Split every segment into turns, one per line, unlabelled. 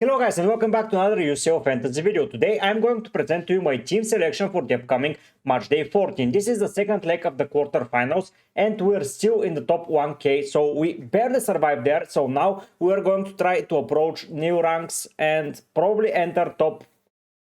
Hello guys and welcome back to another UCL Fantasy video. Today I'm going to present to you my team selection for the upcoming Matchday 14. This is the second leg of the quarterfinals and we're still in the top 1k, so we barely survived there. So now we're going to try to approach new ranks and probably enter top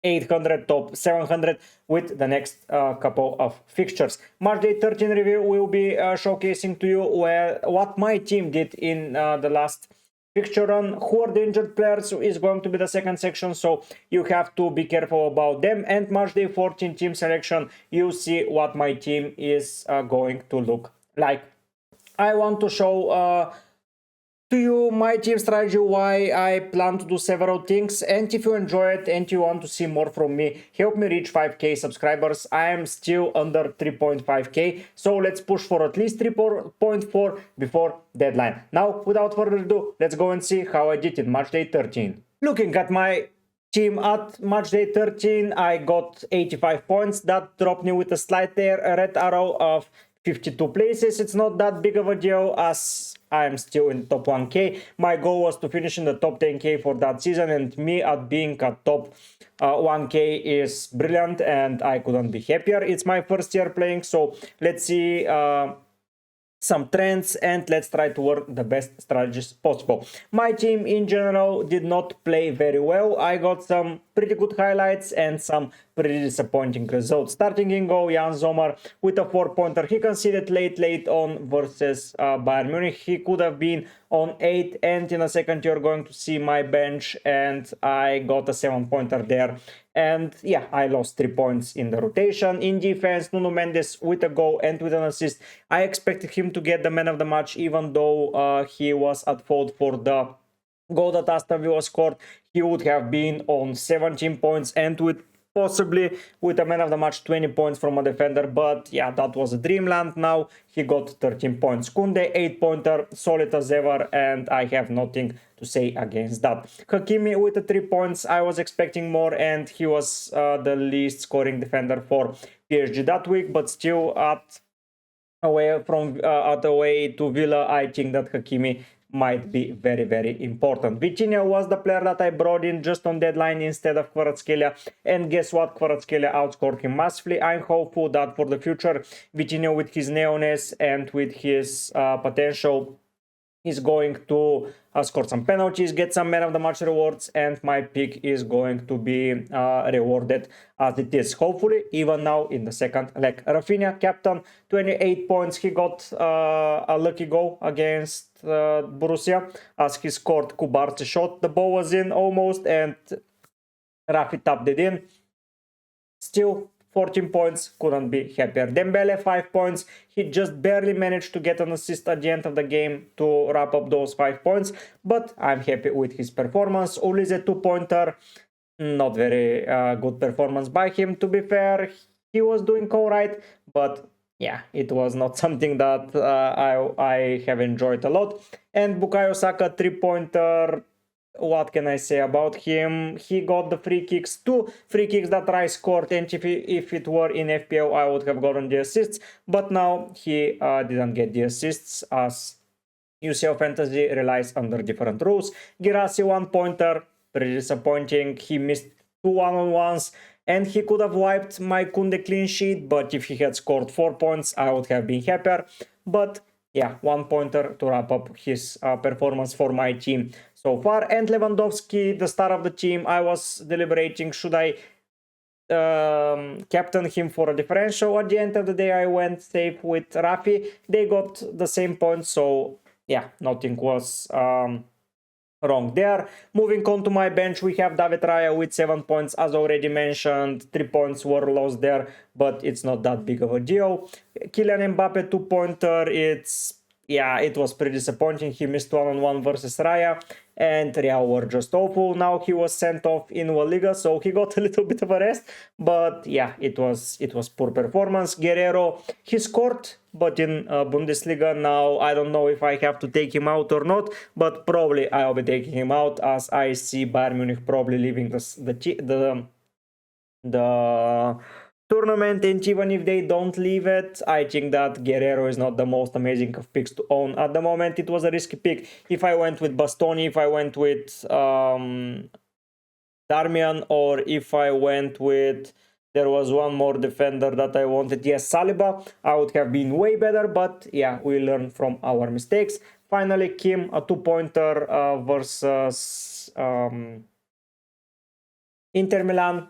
800, top 700 with the next couple of fixtures. Matchday 13 review will be showcasing to you what my team did in the last fixture run. Who are the injured players is going to be the second section, so you have to be careful about them. And Matchday 14 team selection, you see what my team is going to look like. I want to show to you my team strategy, why I plan to do several things, and if you enjoy it and you want to see more from me, help me reach 5k subscribers. I am still under 3.5k, so let's push for at least 3.4 before deadline. Now without further ado, let's go and see how I did in Matchday 13. Looking at my team at Matchday 13, I got 85 points. That dropped me with a slight red arrow of 52 places. It's not that big of a deal as I'm still in top 1k. My goal was to finish in the top 10k for that season, and me at being at top 1k is brilliant and I couldn't be happier. It's my first year playing, so let's see some trends and let's try to work the best strategies possible. My team in general did not play very well. I got some pretty good highlights and some pretty disappointing results. Starting in goal, Jan Sommer with a 4-pointer. He conceded late on versus Bayern Munich. He could have been on 8, and in a second you're going to see my bench, and I got a 7-pointer there. And yeah, I lost 3 points in the rotation. In defense, Nuno Mendes with a goal and with an assist. I expected him to get the man of the match, even though he was at fault for the goal that Aston Villa scored. He would have been on 17 points and with possibly with a man of the match 20 points from a defender, but yeah, that was a dreamland. Now he got 13 points. Kunde 8-pointer, solid as ever, and I have nothing to say against that. Hakimi with the 3 points. I was expecting more, and he was the least scoring defender for PSG that week, but still at away to Villa, I think that Hakimi might be very important. Vitinha was the player that I brought in just on deadline instead of Kvaratskhelia, and guess what? Kvaratskhelia outscored him massively. I'm hopeful that for the future, Vitinha with his neoness and with his potential is going to score some penalties, get some man of the match rewards, and my pick is going to be rewarded as it is, hopefully even now in the second leg. Rafinha, captain, 28 points. He got a lucky goal against Borussia as he scored Kubart's shot. The ball was in almost and Rafi tapped it in. Still 14 points, couldn't be happier. Dembele 5 points. He just barely managed to get an assist at the end of the game to wrap up those 5 points, but I'm happy with his performance. Ulize 2-pointer, not very good performance by him. To be fair, he was doing alright, but yeah, it was not something that I have enjoyed a lot. And Bukayo Saka 3-pointer. What can I say about him? He got the free kicks, 2 free kicks that Rice scored, and if it were in FPL, I would have gotten the assists, but now he didn't get the assists as UCL Fantasy relies under different rules. Girassi 1-pointer, pretty disappointing. He missed 2 one-on-ones, and he could have wiped my Kunde clean sheet, but if he had scored 4 points, I would have been happier. But yeah, 1-pointer to wrap up his performance for my team so far. And Lewandowski, the star of the team, I was deliberating, should I captain him for a differential? At the end of the day, I went safe with Rafi. They got the same points, so yeah, nothing was wrong there. Moving on to my bench, we have David Raya with 7 points. As already mentioned, 3 points were lost there, but it's not that big of a deal. Kylian Mbappe 2-pointer, it was pretty disappointing. He missed 1-on-1 versus Raya, and Real were just awful. Now he was sent off in La Liga, so he got a little bit of a rest, but yeah, it was poor performance. Guerrero, he scored, but in Bundesliga. Now I don't know if I have to take him out or not, but probably I'll be taking him out as I see Bayern Munich probably leaving the tournament, and even if they don't leave it, I think that Guerrero is not the most amazing of picks to own at the moment. It was a risky pick. If I went with Bastoni, if I went with Darmian, or if I went with, there was one more defender that I wanted, yes, Saliba, I would have been way better, but yeah, we learn from our mistakes. Finally, Kim, a 2-pointer versus Inter Milan,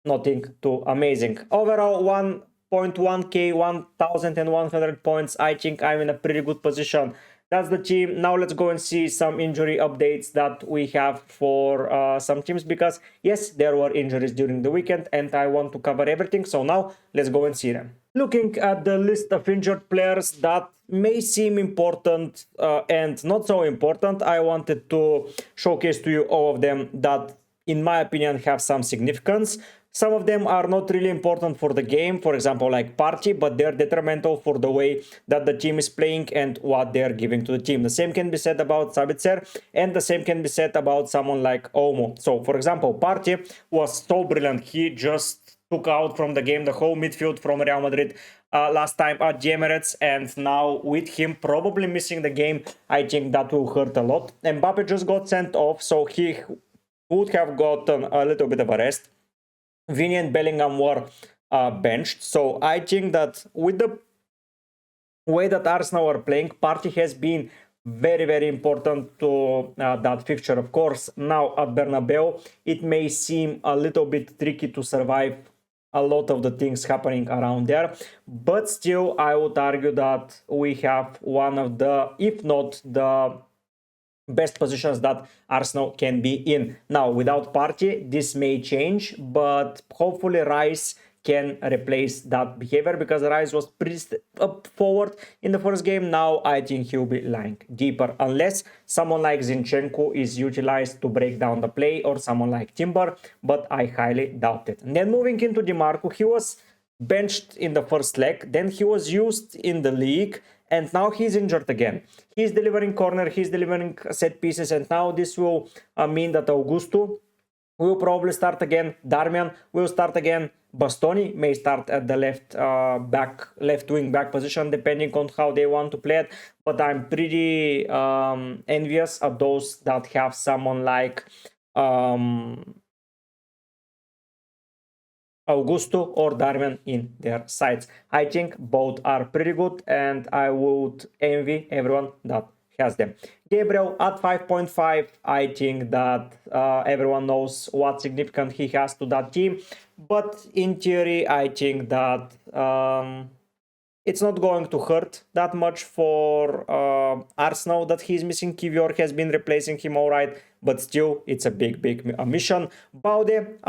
nothing too amazing. Overall, 1.1k, 1100 points. I think I'm in a pretty good position. That's the team. Now let's go and see some injury updates that we have for some teams, because yes, there were injuries during the weekend and I want to cover everything. So now let's go and see them. Looking at the list of injured players that may seem important and not so important, I wanted to showcase to you all of them that, in my opinion, have some significance. Some of them are not really important for the game, for example, like Party, but they're detrimental for the way that the team is playing and what they're giving to the team. The same can be said about Sabitzer, and the same can be said about someone like Olmo. So, for example, Party was so brilliant. He just took out from the game the whole midfield from Real Madrid last time at the Emirates, and now with him probably missing the game, I think that will hurt a lot. Mbappe just got sent off, so he would have gotten a little bit of a rest. Vini and Bellingham were benched. So I think that with the way that Arsenal are playing, Partey has been very, very important to that fixture. Of course, now at Bernabeu, it may seem a little bit tricky to survive a lot of the things happening around there. But still, I would argue that we have one of the, if not the best positions that Arsenal can be in. Now, without Partey, this may change, but hopefully Rice can replace that behavior, because Rice was pretty up forward in the first game. Now I think he'll be lying deeper, unless someone like Zinchenko is utilized to break down the play, or someone like Timber, but I highly doubt it. And then moving into Di Marco, he was benched in the first leg, then he was used in the league, and now he's injured again. He's delivering corner, he's delivering set pieces, and now this will mean that Augusto will probably start again, Darmian will start again, Bastoni may start at the left wing back position, depending on how they want to play it. But I'm pretty envious of those that have someone like Augusto or Darmian in their sides. I think both are pretty good, and I would envy everyone that has them. Gabriel at 5.5, I think that everyone knows what significant he has to that team, but in theory, I think that it's not going to hurt that much for Arsenal that he's missing. Kivior has been replacing him all right, but still, it's a big mission. Baude,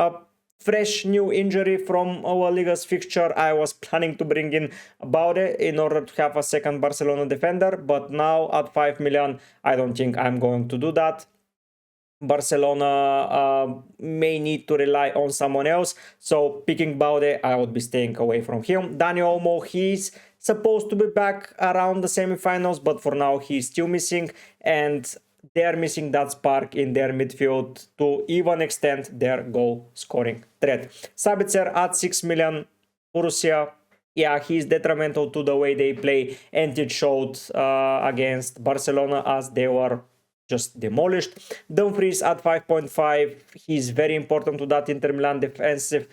fresh new injury from our Liga's fixture. I was planning to bring in Baude in order to have a second Barcelona defender, but now at 5 million, I don't think I'm going to do that. Barcelona may need to rely on someone else, so picking Baude, I would be staying away from him. Dani Olmo, he's supposed to be back around the semifinals, but for now he's still missing, and they're missing that spark in their midfield to even extend their goal scoring threat. Sabitzer at 6 million, Borussia, yeah, he's detrimental to the way they play, and it showed against Barcelona as they were just demolished. Dumfries at 5.5, he's very important to that Inter Milan defensive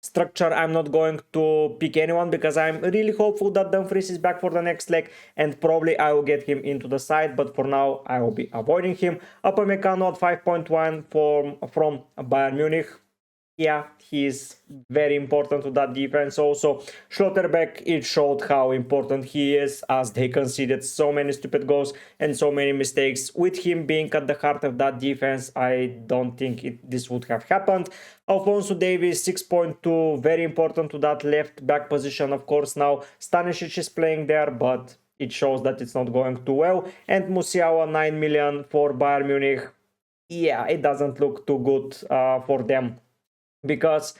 structure. I'm not going to pick anyone because I'm really hopeful that Dumfries is back for the next leg, and probably I will get him into the side, but for now I will be avoiding him. Upamecano at 5.1 from Bayern Munich. Yeah, he's very important to that defense also. Schlotterbeck, it showed how important he is, as they conceded so many stupid goals and so many mistakes. With him being at the heart of that defense, I don't think this would have happened. Alphonso Davies, 6.2, very important to that left back position. Of course, now Stanisic is playing there, but it shows that it's not going too well. And Musiala, 9 million for Bayern Munich. Yeah, it doesn't look too good for them, because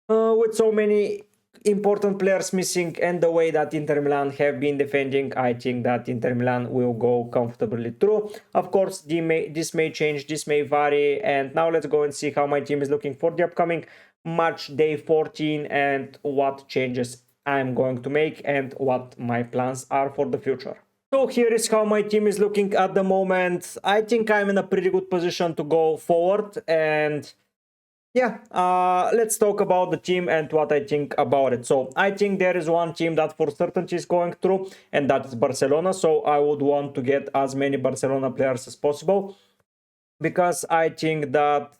with so many important players missing and the way that Inter Milan have been defending, I think that Inter Milan will go comfortably through. Of course, this may change, this may vary, and now let's go and see how my team is looking for the upcoming match day 14 and what changes I'm going to make and what my plans are for the future. So here is how my team is looking at the moment. I think I'm in a pretty good position to go forward, and yeah, let's talk about the team and what I think about it. So I think there is one team that for certainty is going through, and that's Barcelona. So I would want to get as many Barcelona players as possible, because I think that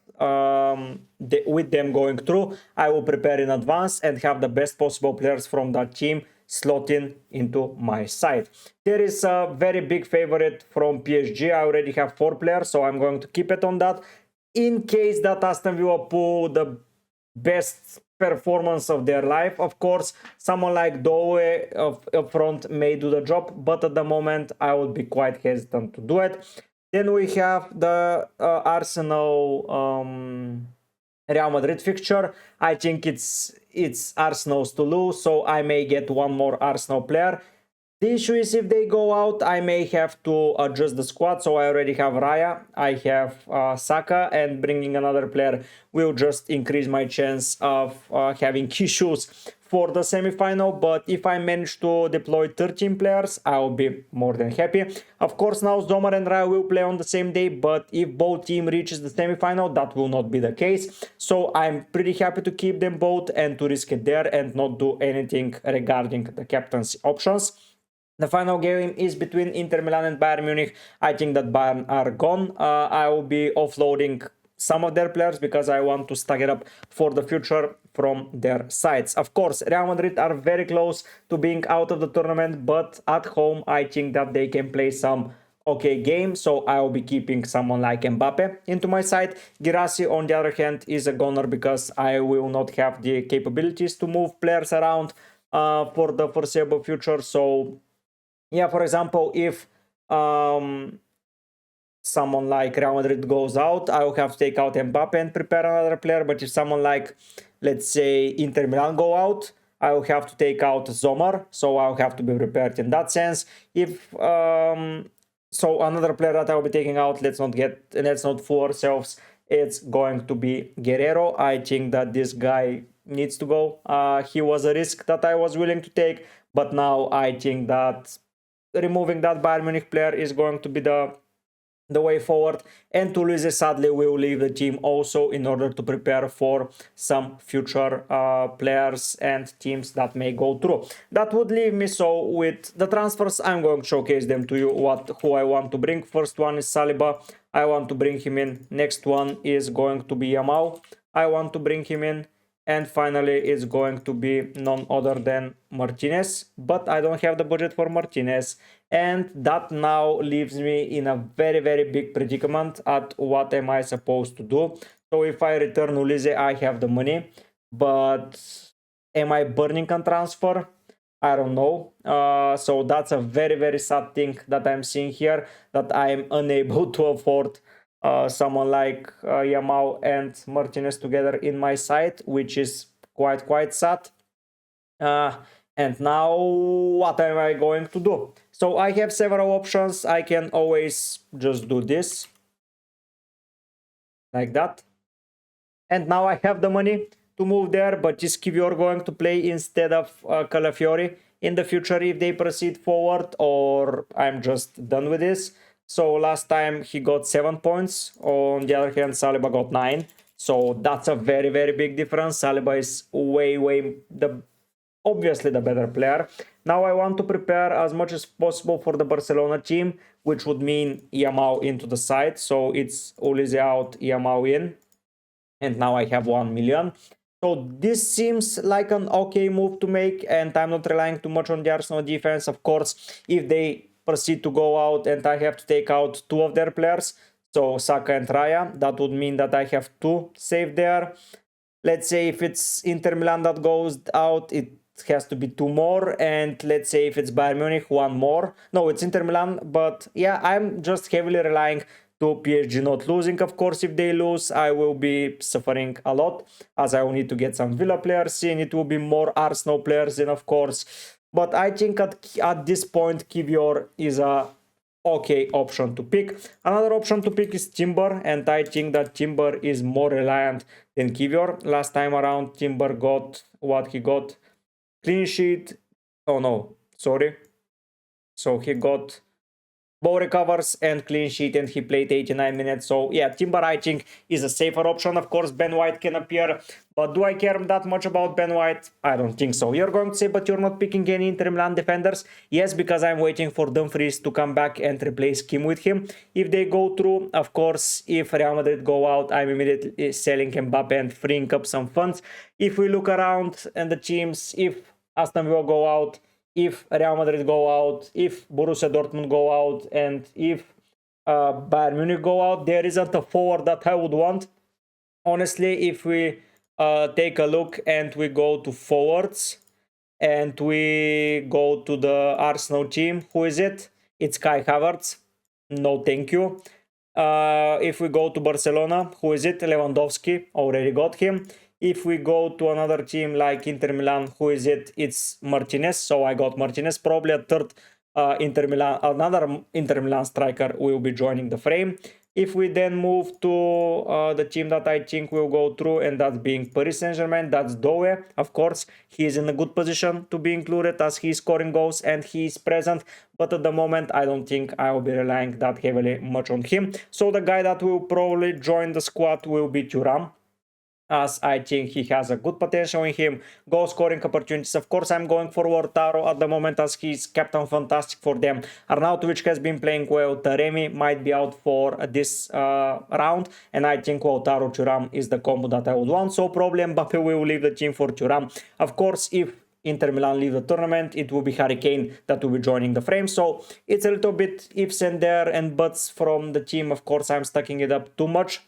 with them going through, I will prepare in advance and have the best possible players from that team slotting into my side. There is a very big favorite from PSG. I already have 4 players, so I'm going to keep it on that. In case that Aston Villa pull the best performance of their life, of course, someone like Doe up front may do the job, but at the moment I would be quite hesitant to do it. Then we have the Arsenal Real Madrid fixture. I think it's Arsenal's to lose, so I may get one more Arsenal player. The issue is if they go out, I may have to adjust the squad. So I already have Raya, I have Saka, and bringing another player will just increase my chance of having issues for the semi-final. But if I manage to deploy 13 players, I will be more than happy. Of course, now Zomer and Raya will play on the same day, but if both team reaches the semi-final, that will not be the case. So I'm pretty happy to keep them both and to risk it there and not do anything regarding the captaincy options. The final game is between Inter Milan and Bayern Munich. I think that Bayern are gone. I will be offloading some of their players because I want to stack it up for the future from their sides. Of course, Real Madrid are very close to being out of the tournament, but at home I think that they can play some okay game, so I will be keeping someone like Mbappe into my side. Girassi, on the other hand, is a goner because I will not have the capabilities to move players around for the foreseeable future. So yeah, for example, if someone like Real Madrid goes out, I will have to take out Mbappe and prepare another player. But if someone like, let's say, Inter Milan go out, I will have to take out Zomer, so I'll have to be prepared in that sense. If so, another player that I will be taking out, let's not fool ourselves, it's going to be Guerrero. I think that this guy needs to go. He was a risk that I was willing to take, but now I think that removing that Bayern Munich player is going to be the way forward, and Toulouse sadly will leave the team also in order to prepare for some future players and teams that may go through. That would leave me, so with the transfers, I'm going to showcase them to you, who I want to bring. First one is Saliba. I want to bring him in. Next one is going to be Yamal. I want to bring him in. And finally, it's going to be none other than Martinez, but I don't have the budget for Martinez. And that now leaves me in a very, very big predicament at what am I supposed to do. So if I return Ulise, I have the money, but am I burning on transfer? I don't know. So that's a very, very sad thing that I'm seeing here, that I'm unable to afford someone like Yamal and Martinez together in my side, which is quite sad. And now what am I going to do? So I have several options. I can always just do this like that, and now I have the money to move there. But is Kivior going to play instead of Calafiori in the future if they proceed forward, or I'm just done with this? So last time he got 7 points. On the other hand, Saliba got 9. So that's a very, very big difference. Saliba is obviously the better player. Now I want to prepare as much as possible for the Barcelona team, which would mean Yamal into the side. So it's Ulise out, Yamal in. And now I have 1 million. So this seems like an okay move to make, and I'm not relying too much on the Arsenal defense. Of course, if they proceed to go out and I have to take out 2 of their players, so Saka and Raya, that would mean that I have 2 saved there. Let's say if it's Inter Milan that goes out, it has to be 2 more, and let's say if it's Bayern Munich, 1 more. No, it's Inter Milan, but yeah, I'm just heavily relying to PSG not losing. Of course, if they lose, I will be suffering a lot, as I will need to get some Villa players in. It will be more Arsenal players in, of course. But I think at this point, Kivior is a okay option to pick. Another option to pick is Timber, and I think that Timber is more reliant than Kivior. Last time around, Timber got what he got. Clean sheet. Oh no, sorry. So he got both recovers and clean sheet, and he played 89 minutes. So yeah, Timber I think is a safer option. Of course, Ben White can appear, but do I care that much about Ben White? I don't think so. You're going to say, but you're not picking any Inter Milan defenders? Yes, because I'm waiting for Dumfries to come back and replace Kim with him. If they go through, of course, if Real Madrid go out, I'm immediately selling Mbappe and freeing up some funds. If we look around and the teams, if Aston Villa go out, if Real Madrid go out, if Borussia Dortmund go out, and if Bayern Munich go out, there isn't a forward that I would want. Honestly, if we take a look and we go to forwards and we go to the Arsenal team, who is it? It's Kai Havertz. No, thank you. If we go to Barcelona, who is it? Lewandowski. Already got him. If we go to another team like Inter Milan, who is it? It's Martinez. So I got Martinez. Probably a third another Inter Milan striker will be joining the frame. If we then move to the team that I think will go through, and that's being Paris Saint-Germain, that's Doe. Of course, he is in a good position to be included as he's scoring goals and he's present. But at the moment, I don't think I will be relying that heavily much on him. So the guy that will probably join the squad will be Thuram, as I think he has a good potential in him. Goal scoring opportunities. Of course, I'm going for Lautaro at the moment as he's captain fantastic for them. Arnautovic has been playing well. Taremi might be out for this round, and I think Lautaro Thuram is the combo that I would want. So probably Mbappe will leave the team for Thuram. Of course, if Inter Milan leave the tournament, it will be Harry Kane that will be joining the frame. So it's a little bit ifs and there and buts from the team. Of course, I'm stacking it up too much,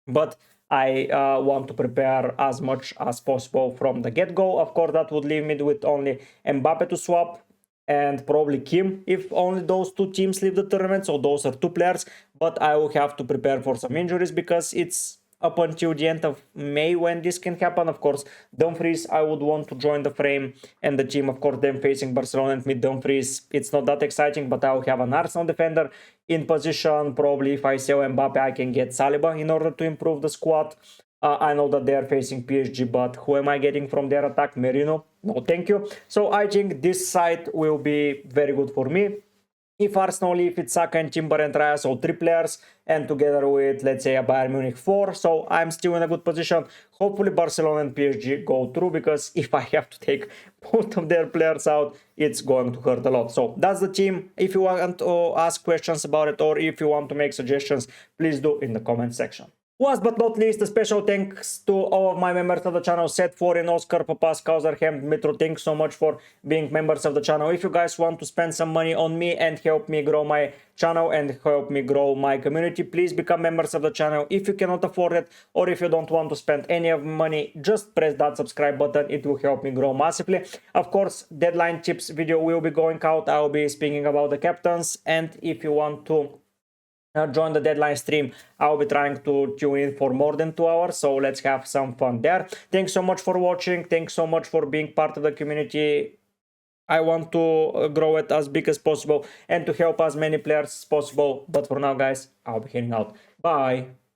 but I want to prepare as much as possible from the get-go. Of course, that would leave me with only Mbappe to swap and probably Kim if only those two teams leave the tournament. So those are two players, but I will have to prepare for some injuries because it's up until the end of May when this can happen. Of course, Dumfries, I would want to join the frame, and the team, of course, them facing Barcelona and mid Dumfries. It's not that exciting, but I will have an Arsenal defender in position. Probably if I sell Mbappe, I can get Saliba in order to improve the squad. I know that they are facing PSG, but who am I getting from their attack? Merino? No, thank you. So I think this side will be very good for me. If Arsenal leave, it's Saka and Timber and Raya, so 3 players, and together with, let's say, a Bayern Munich 4, so I'm still in a good position. Hopefully Barcelona and PSG go through, because if I have to take both of their players out, it's going to hurt a lot. So that's the team. If you want to ask questions about it, or if you want to make suggestions, please do in the comment section. Last but not least, a special thanks to all of my members of the channel, Set4 Oscar, Papas, Kauzarhem, Dmitro. Thanks so much for being members of the channel. If you guys want to spend some money on me and help me grow my channel and help me grow my community, please become members of the channel. If you cannot afford it, or if you don't want to spend any of money, just press that subscribe button. It will help me grow massively. Of course, deadline tips video will be going out. I will be speaking about the captains, and if you want to join the deadline stream, I'll be trying to tune in for more than 2 hours, so let's have some fun there. Thanks so much for watching. Thanks so much for being part of the community. I want to grow it as big as possible and to help as many players as possible. But for now, guys, I'll be heading out. Bye.